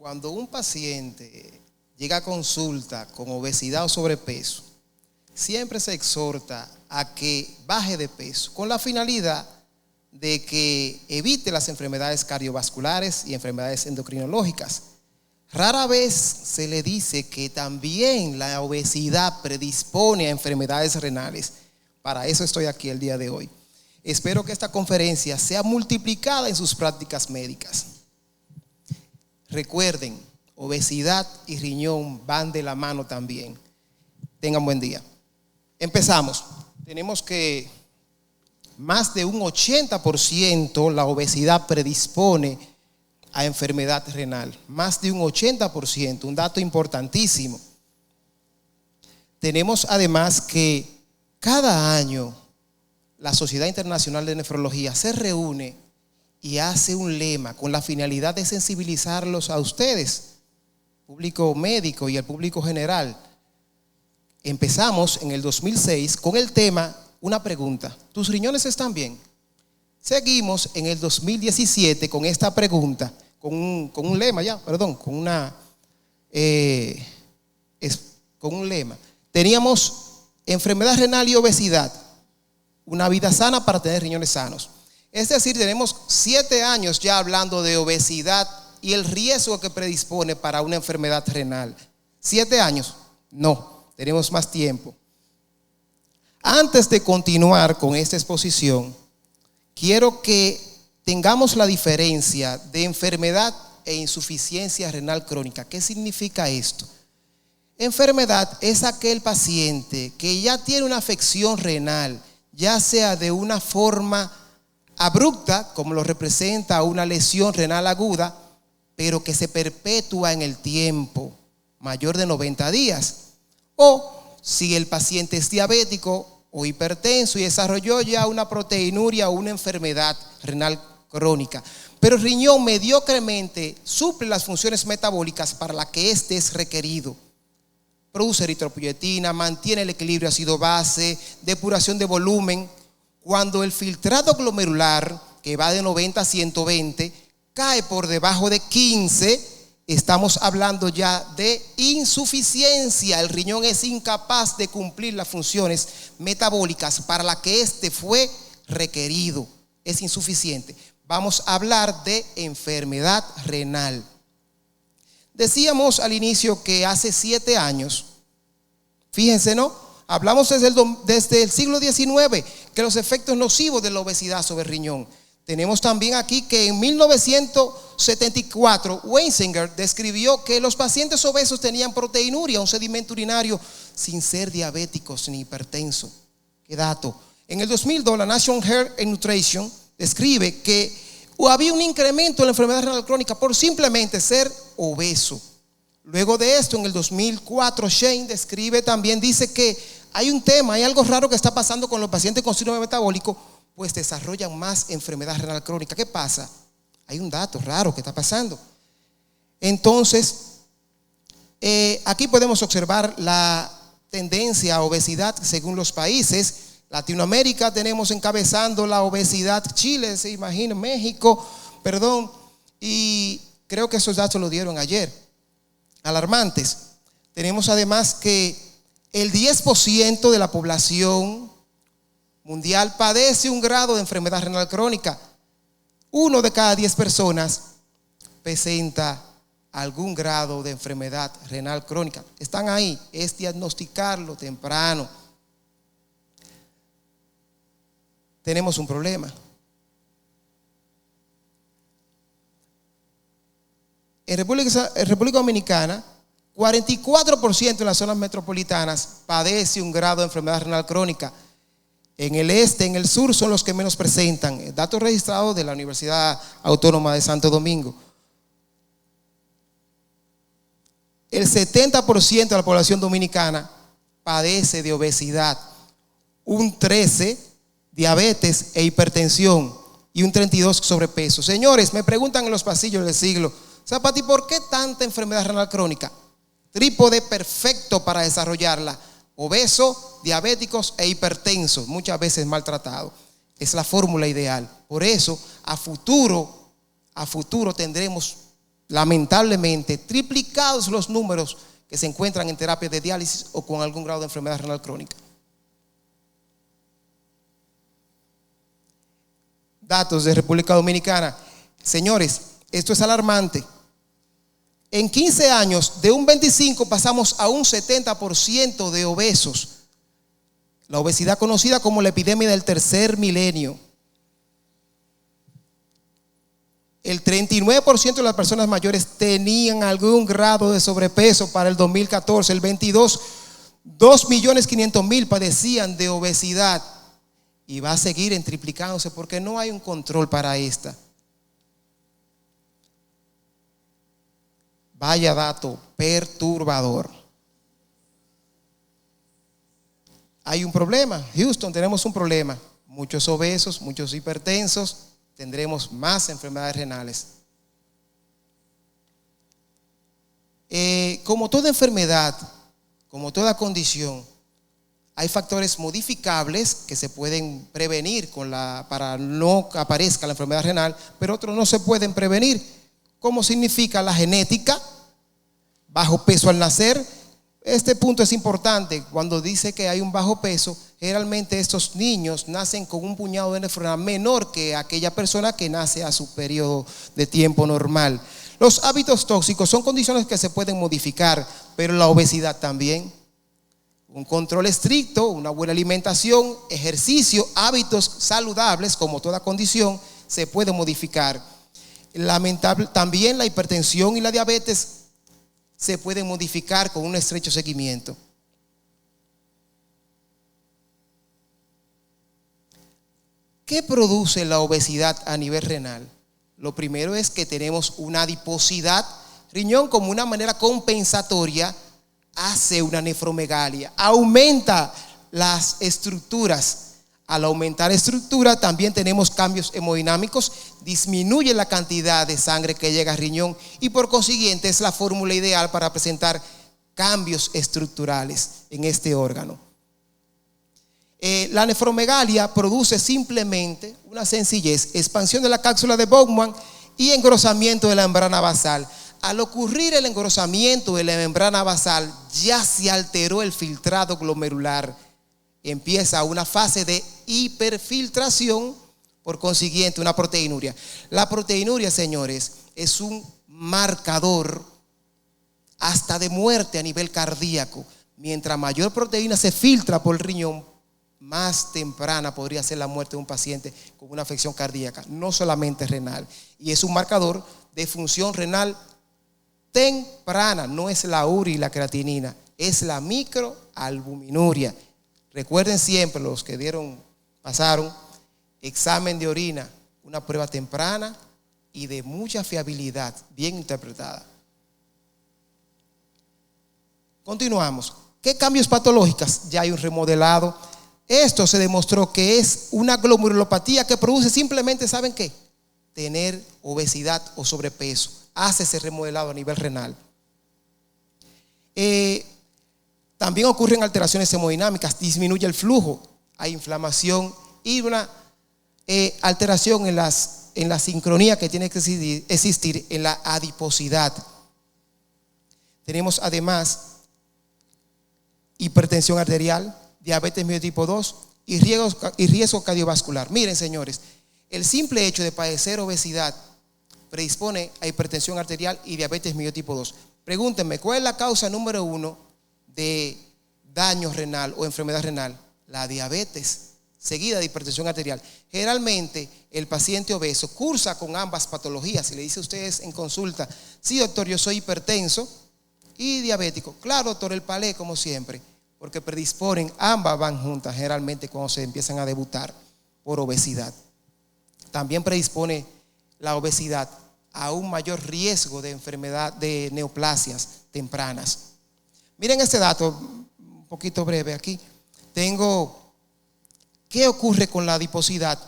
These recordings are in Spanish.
Cuando un paciente llega a consulta con obesidad o sobrepeso, siempre se exhorta a que baje de peso con la finalidad de que evite las enfermedades cardiovasculares y enfermedades endocrinológicas. Rara vez se le dice que también la obesidad predispone a enfermedades renales. Para eso estoy aquí el día de hoy. Espero que esta conferencia sea multiplicada en sus prácticas médicas. Recuerden, obesidad y riñón van de la mano también. Tengan buen día. Empezamos. Tenemos que más de un 80% la obesidad predispone a enfermedad renal. Más de un 80%, un dato importantísimo. Tenemos además que cada año la Sociedad Internacional de Nefrología se reúne y hace un lema con la finalidad de sensibilizarlos a ustedes, público médico y al público general. Empezamos en el 2006 con el tema, una pregunta: ¿tus riñones están bien? Seguimos en el 2017 con esta pregunta, con un lema con un lema. Teníamos enfermedad renal y obesidad, una vida sana para tener riñones sanos. Es decir, tenemos 7 años ya hablando de obesidad y el riesgo que predispone para una enfermedad renal. 7 años, no, tenemos más tiempo. Antes de continuar con esta exposición, quiero que tengamos la diferencia de enfermedad e insuficiencia renal crónica. ¿Qué significa esto? Enfermedad es aquel paciente que ya tiene una afección renal, ya sea de una forma abrupta, como lo representa una lesión renal aguda, pero que se perpetúa en el tiempo, mayor de 90 días. O si el paciente es diabético o hipertenso y desarrolló ya una proteinuria o una enfermedad renal crónica, pero el riñón mediocremente suple las funciones metabólicas para las que éste es requerido. Produce eritropoyetina, mantiene el equilibrio ácido-base, depuración de volumen. Cuando el filtrado glomerular, que va de 90 a 120, cae por debajo de 15, estamos hablando ya de insuficiencia. El riñón es incapaz de cumplir las funciones metabólicas para las que éste fue requerido. Es insuficiente. Vamos a hablar de enfermedad renal. Decíamos al inicio que hace 7 años, fíjense, ¿no? Hablamos desde el siglo XIX que los efectos nocivos de la obesidad sobre el riñón. Tenemos también aquí que en 1974 Weisinger describió que los pacientes obesos tenían proteinuria, un sedimento urinario, sin ser diabéticos ni hipertensos. ¿Qué dato? En el 2002 la National Health and Nutrition describe que había un incremento en la enfermedad renal crónica por simplemente ser obeso. Luego de esto, en el 2004, Shane describe también, dice que hay un tema, hay algo raro que está pasando con los pacientes con síndrome metabólico, pues desarrollan más enfermedad renal crónica. ¿Qué pasa? Hay un dato raro que está pasando. Entonces, aquí podemos observar la tendencia a obesidad según los países. Latinoamérica tenemos encabezando la obesidad Chile, se imagina, México, y creo que esos datos lo dieron ayer, alarmantes. Tenemos además que el 10% de la población mundial padece un grado de enfermedad renal crónica. 1 de cada 10 personas presenta algún grado de enfermedad renal crónica. Están ahí, es diagnosticarlo temprano. Tenemos un problema. En República Dominicana, 44% de las zonas metropolitanas padece un grado de enfermedad renal crónica. En el este, en el sur son los que menos presentan. Datos registrados de la Universidad Autónoma de Santo Domingo. El 70% de la población dominicana padece de obesidad. Un 13% diabetes e hipertensión y un 32% sobrepeso. Señores, me preguntan en los pasillos del siglo, Zapati, ¿por qué tanta enfermedad renal crónica? Trípode perfecto para desarrollarla: obeso, diabéticos e hipertensos, muchas veces maltratados. Es la fórmula ideal. Por eso, a futuro tendremos lamentablemente, triplicados los números que se encuentran en terapia de diálisis o con algún grado de enfermedad renal crónica. Datos de República Dominicana. Señores, esto es alarmante. En 15 años, de un 25 pasamos a un 70% de obesos. La obesidad conocida como la epidemia del tercer milenio. El 39% de las personas mayores tenían algún grado de sobrepeso para el 2014. El 22, 2.500.000 padecían de obesidad. Y va a seguir en triplicándose porque no hay un control para esta. Vaya dato perturbador. Hay un problema. Houston, tenemos un problema. Muchos obesos, muchos hipertensos. Tendremos más enfermedades renales. Como toda enfermedad, como toda condición, hay factores modificables que se pueden prevenir para no aparezca la enfermedad renal, pero otros no se pueden prevenir. ¿Cómo significa la genética? Bajo peso al nacer. Este punto es importante. Cuando dice que hay un bajo peso, generalmente estos niños nacen con un puñado de nefrona menor que aquella persona que nace a su periodo de tiempo normal. Los hábitos tóxicos son condiciones que se pueden modificar, pero la obesidad también. Un control estricto, una buena alimentación, ejercicio, hábitos saludables, como toda condición, se puede modificar. También la hipertensión y la diabetes se pueden modificar con un estrecho seguimiento. ¿Qué produce la obesidad a nivel renal? Lo primero es que tenemos una adiposidad. Riñón, como una manera compensatoria, hace una nefromegalia, aumenta las estructuras. Al aumentar estructura también tenemos cambios hemodinámicos, disminuye la cantidad de sangre que llega al riñón y por consiguiente es la fórmula ideal para presentar cambios estructurales en este órgano. La nefromegalia produce simplemente una sencillez, expansión de la cápsula de Bowman y engrosamiento de la membrana basal. Al ocurrir el engrosamiento de la membrana basal, ya se alteró el filtrado glomerular. Empieza una fase de hiperfiltración, por consiguiente una proteinuria. La proteinuria, señores, es un marcador hasta de muerte a nivel cardíaco. Mientras mayor proteína se filtra por el riñón, más temprana podría ser la muerte de un paciente con una afección cardíaca, no solamente renal. Y es un marcador de función renal temprana, no es la URI y la creatinina, es la microalbuminuria. Recuerden siempre, los que pasaron examen de orina, una prueba temprana y de mucha fiabilidad, bien interpretada. Continuamos. ¿Qué cambios patológicos? Ya hay un remodelado. Esto se demostró que es una glomerulopatía que produce simplemente, ¿saben qué? Tener obesidad o sobrepeso. Hace ese remodelado a nivel renal. También ocurren alteraciones hemodinámicas, disminuye el flujo, hay inflamación y una alteración en la sincronía que tiene que existir en la adiposidad. Tenemos además hipertensión arterial, diabetes mellitus tipo 2 y riesgo cardiovascular. Miren, señores, el simple hecho de padecer obesidad predispone a hipertensión arterial y diabetes mellitus tipo 2. Pregúntenme, ¿cuál es la causa número 1 de daño renal o enfermedad renal? La diabetes, seguida de hipertensión arterial. Generalmente el paciente obeso cursa con ambas patologías. Si le dice a ustedes en consulta, sí doctor, yo soy hipertenso y diabético. Claro doctor, el palé como siempre, porque predisponen, ambas van juntas generalmente cuando se empiezan a debutar por obesidad. También predispone la obesidad a un mayor riesgo de enfermedad de neoplasias tempranas. Miren este dato, un poquito breve aquí. ¿Qué ocurre con la adiposidad?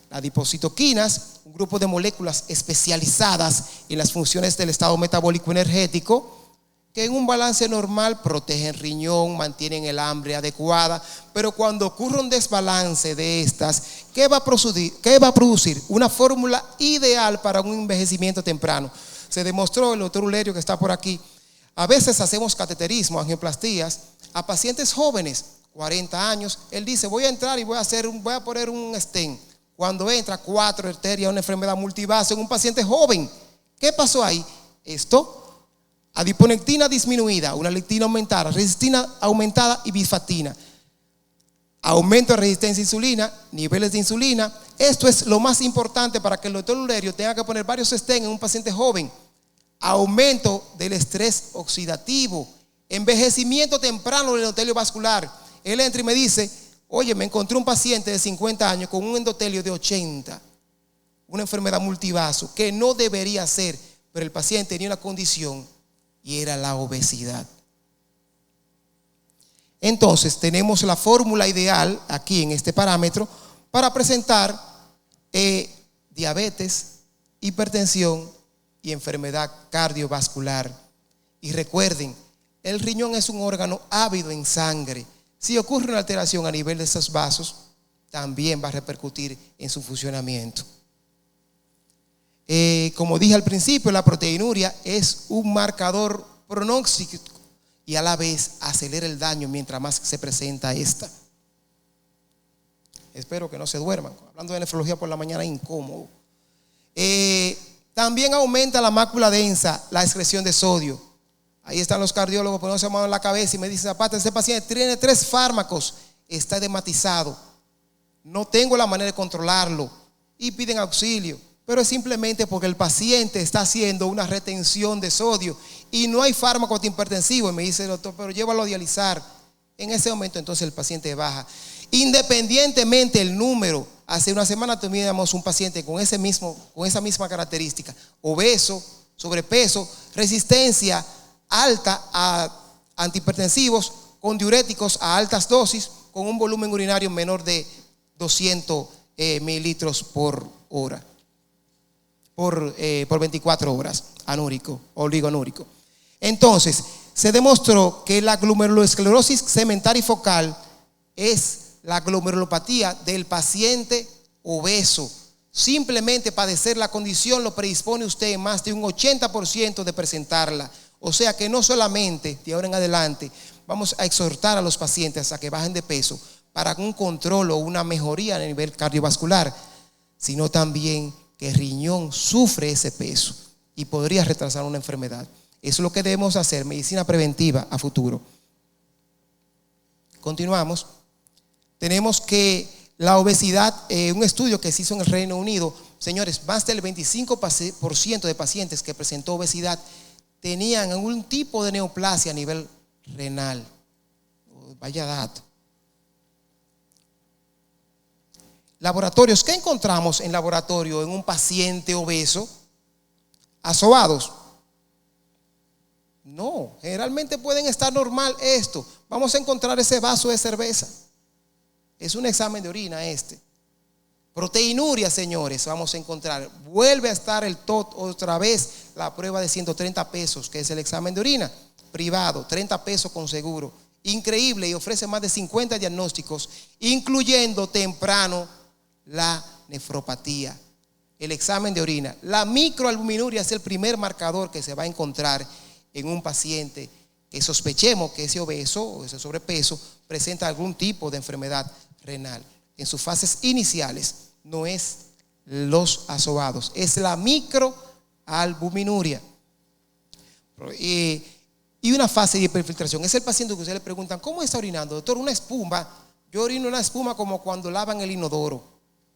Las adipocitoquinas, un grupo de moléculas especializadas en las funciones del estado metabólico energético, que en un balance normal protegen riñón, mantienen el hambre adecuada, pero cuando ocurre un desbalance de estas, ¿qué va a producir? Una fórmula ideal para un envejecimiento temprano. Se demostró, el doctor Ulerio que está por aquí, a veces hacemos cateterismo, angioplastías a pacientes jóvenes, 40 años. Él dice, voy a entrar y voy a poner un stent. Cuando entra, 4 arterias, una enfermedad multivasa en un paciente joven. ¿Qué pasó ahí? Esto, adiponectina disminuida, una lectina aumentada, resistina aumentada y bisfactina. Aumento de resistencia a insulina, niveles de insulina. Esto es lo más importante para que el doctor Ulerio tenga que poner varios stents en un paciente joven. Aumento del estrés oxidativo, envejecimiento temprano del endotelio vascular. Él entra y me dice, oye, me encontré un paciente de 50 años con un endotelio de 80, una enfermedad multivaso que no debería ser, pero el paciente tenía una condición y era la obesidad. Entonces tenemos la fórmula ideal aquí en este parámetro para presentar diabetes, hipertensión y enfermedad cardiovascular. Y recuerden, el riñón es un órgano ávido en sangre. Si ocurre una alteración a nivel de esos vasos, también va a repercutir en su funcionamiento. Como dije al principio, la proteinuria es un marcador pronóstico y a la vez acelera el daño mientras más se presenta esta. Espero que no se duerman. Hablando de nefrología por la mañana, incómodo. También aumenta la mácula densa, la excreción de sodio. Ahí están los cardiólogos poniéndose la mano en la cabeza y me dicen, Zapata, este paciente tiene 3 fármacos, está edematizado, no tengo la manera de controlarlo, y piden auxilio. Pero es simplemente porque el paciente está haciendo una retención de sodio y no hay fármaco antihipertensivo. Y me dice el doctor, pero llévalo a dializar. En ese momento entonces el paciente baja. Independientemente del número, hace una semana teníamos un paciente con esa misma característica, obeso, sobrepeso, resistencia alta a antihipertensivos, con diuréticos a altas dosis, con un volumen urinario menor de 200 mililitros por hora. Por 24 horas, anúrico, oligoanúrico. Entonces, se demostró que la glomerulosclerosis segmentaria y focal es la glomerulopatía del paciente obeso. Simplemente padecer la condición lo predispone usted en más de un 80% de presentarla. O sea que no solamente de ahora en adelante vamos a exhortar a los pacientes a que bajen de peso para un control o una mejoría a nivel cardiovascular, sino también que el riñón sufre ese peso y podría retrasar una enfermedad. Eso es lo que debemos hacer, medicina preventiva a futuro. Continuamos. Tenemos que la obesidad, un estudio que se hizo en el Reino Unido, señores, más del 25% de pacientes que presentó obesidad tenían algún tipo de neoplasia a nivel renal. Vaya dato. Laboratorios, ¿qué encontramos en laboratorio en un paciente obeso? ¿Asobados? No, generalmente pueden estar normal esto. Vamos a encontrar ese vaso de cerveza. Es un examen de orina este. Proteinuria, señores, vamos a encontrar. Vuelve a estar el TOT otra vez, la prueba de 130 pesos, que es el examen de orina privado, 30 pesos con seguro. Increíble, y ofrece más de 50 diagnósticos, incluyendo temprano la nefropatía. El examen de orina. La microalbuminuria es el primer marcador que se va a encontrar en un paciente que sospechemos que ese obeso o ese sobrepeso presenta algún tipo de enfermedad renal. En sus fases iniciales no es los asobados, es la microalbuminuria. Y una fase de hiperfiltración. Es el paciente que ustedes le preguntan, ¿cómo está orinando? Doctor, una espuma. Yo orino una espuma como cuando lavan el inodoro.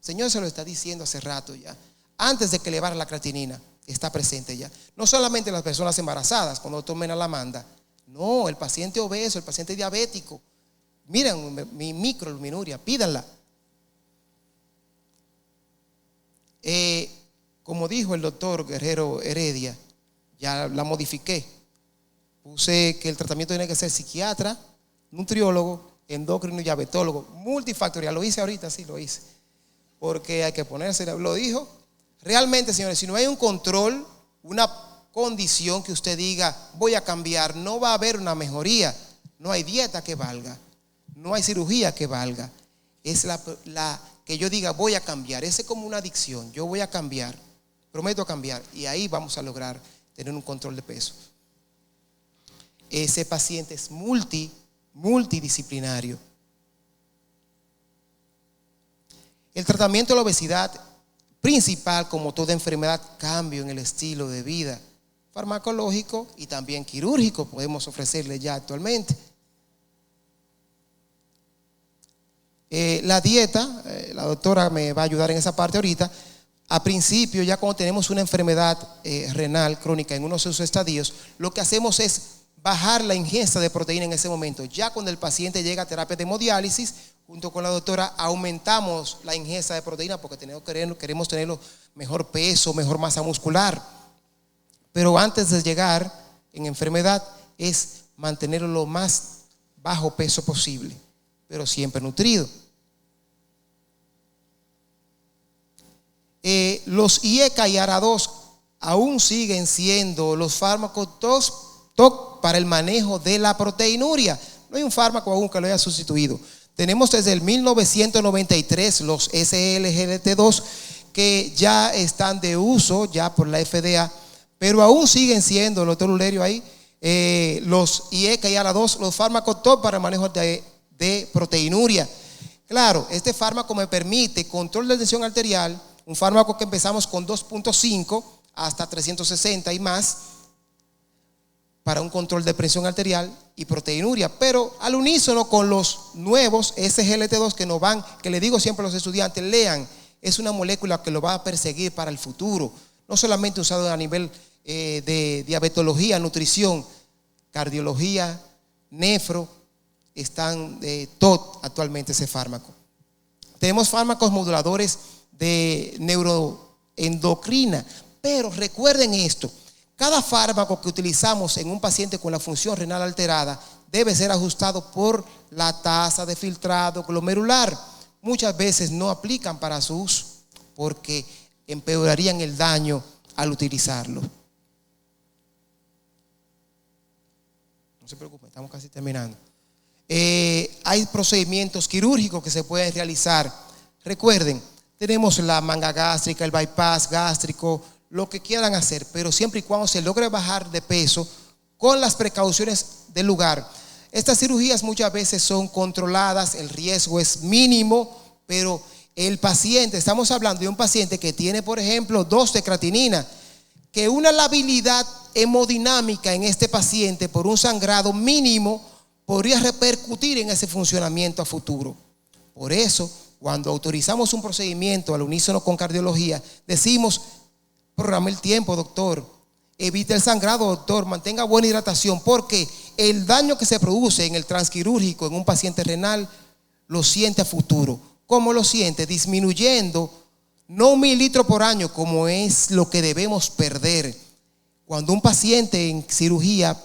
Señor se lo está diciendo hace rato ya. Antes de que elevara la creatinina, está presente ya. No solamente las personas embarazadas cuando tomen a la manda. No, el paciente obeso, el paciente diabético. Miren mi microalbuminuria, pídanla. Como dijo el doctor Guerrero Heredia, ya la modifiqué. Puse que el tratamiento tiene que ser psiquiatra, nutriólogo, endocrino y diabetólogo, multifactorial. Lo hice ahorita, sí, lo hice. Porque hay que ponerse, lo dijo. Realmente, señores, si no hay un control, una condición que usted diga, voy a cambiar, no va a haber una mejoría. No hay dieta que valga, no hay cirugía que valga. Es la que yo diga, voy a cambiar. Ese es como una adicción, yo voy a cambiar, prometo cambiar. Y ahí vamos a lograr tener un control de peso. Ese paciente es multidisciplinario. El tratamiento de la obesidad principal, como toda enfermedad, cambio en el estilo de vida farmacológico y también quirúrgico podemos ofrecerle ya actualmente. La dieta, la doctora me va a ayudar en esa parte ahorita. A principio, ya cuando tenemos una enfermedad renal crónica en uno de sus estadios, lo que hacemos es bajar la ingesta de proteína en ese momento. Ya cuando el paciente llega a terapia de hemodiálisis, junto con la doctora aumentamos la ingesta de proteína porque queremos tenerlo mejor peso, mejor masa muscular. Pero antes de llegar en enfermedad es mantenerlo lo más bajo peso posible, pero siempre nutrido. Los IECA y ARA2 aún siguen siendo los fármacos TOC para el manejo de la proteinuria. No hay un fármaco aún que lo haya sustituido. Tenemos desde el 1993 los SGLT2 que ya están de uso ya por la FDA, pero aún siguen siendo, el doctor Ulerio ahí, los IECA y ARA2 los fármacos TOC para el manejo de proteinuria. Claro, este fármaco me permite control de tensión arterial, un fármaco que empezamos con 2.5 hasta 360 y más para un control de presión arterial y proteinuria, pero al unísono con los nuevos SGLT2 que le digo siempre a los estudiantes, lean, es una molécula que lo va a perseguir para el futuro, no solamente usado a nivel de diabetología, nutrición, cardiología, nefro, están TOC actualmente ese fármaco. Tenemos fármacos moduladores de neuroendocrina, pero recuerden esto, cada fármaco que utilizamos en un paciente con la función renal alterada debe ser ajustado por la tasa de filtrado glomerular. Muchas veces no aplican para su uso porque empeorarían el daño al utilizarlo. No se preocupen, estamos casi terminando. Hay procedimientos quirúrgicos que se pueden realizar. Recuerden, tenemos la manga gástrica, el bypass gástrico, lo que quieran hacer, pero siempre y cuando se logre bajar de peso con las precauciones del lugar. Estas cirugías muchas veces son controladas, el riesgo es mínimo, pero el paciente, estamos hablando de un paciente que tiene, por ejemplo, 2 de creatinina, que una labilidad hemodinámica en este paciente por un sangrado mínimo podría repercutir en ese funcionamiento a futuro. Por eso, cuando autorizamos un procedimiento al unísono con cardiología, decimos: programe el tiempo, doctor, evite el sangrado, doctor, mantenga buena hidratación, porque el daño que se produce en el transquirúrgico en un paciente renal lo siente a futuro. ¿Cómo lo siente? Disminuyendo, no 1,000 litros por año, como es lo que debemos perder. Cuando un paciente en cirugía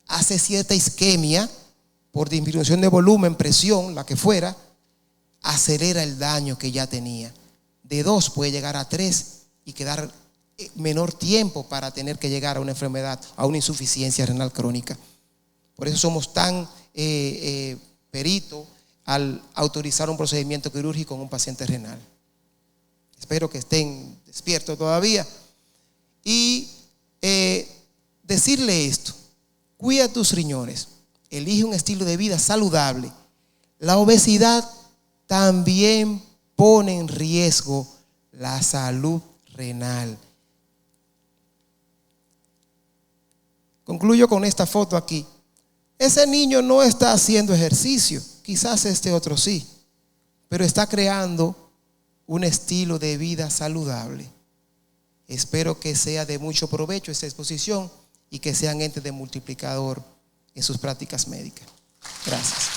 hace cierta isquemia por disminución de volumen, presión, la que fuera, acelera el daño que ya tenía. De 2 puede llegar a 3 y quedar menor tiempo para tener que llegar a una enfermedad, a una insuficiencia renal crónica. Por eso somos tan peritos al autorizar un procedimiento quirúrgico en un paciente renal. Espero que estén despiertos todavía. Y decirle esto: cuida tus riñones, elige un estilo de vida saludable. La obesidad también pone en riesgo la salud renal. Concluyo con esta foto aquí. Ese niño no está haciendo ejercicio, quizás este otro sí, pero está creando un estilo de vida saludable. Espero que sea de mucho provecho esta exposición y que sean entes de multiplicador en sus prácticas médicas. Gracias.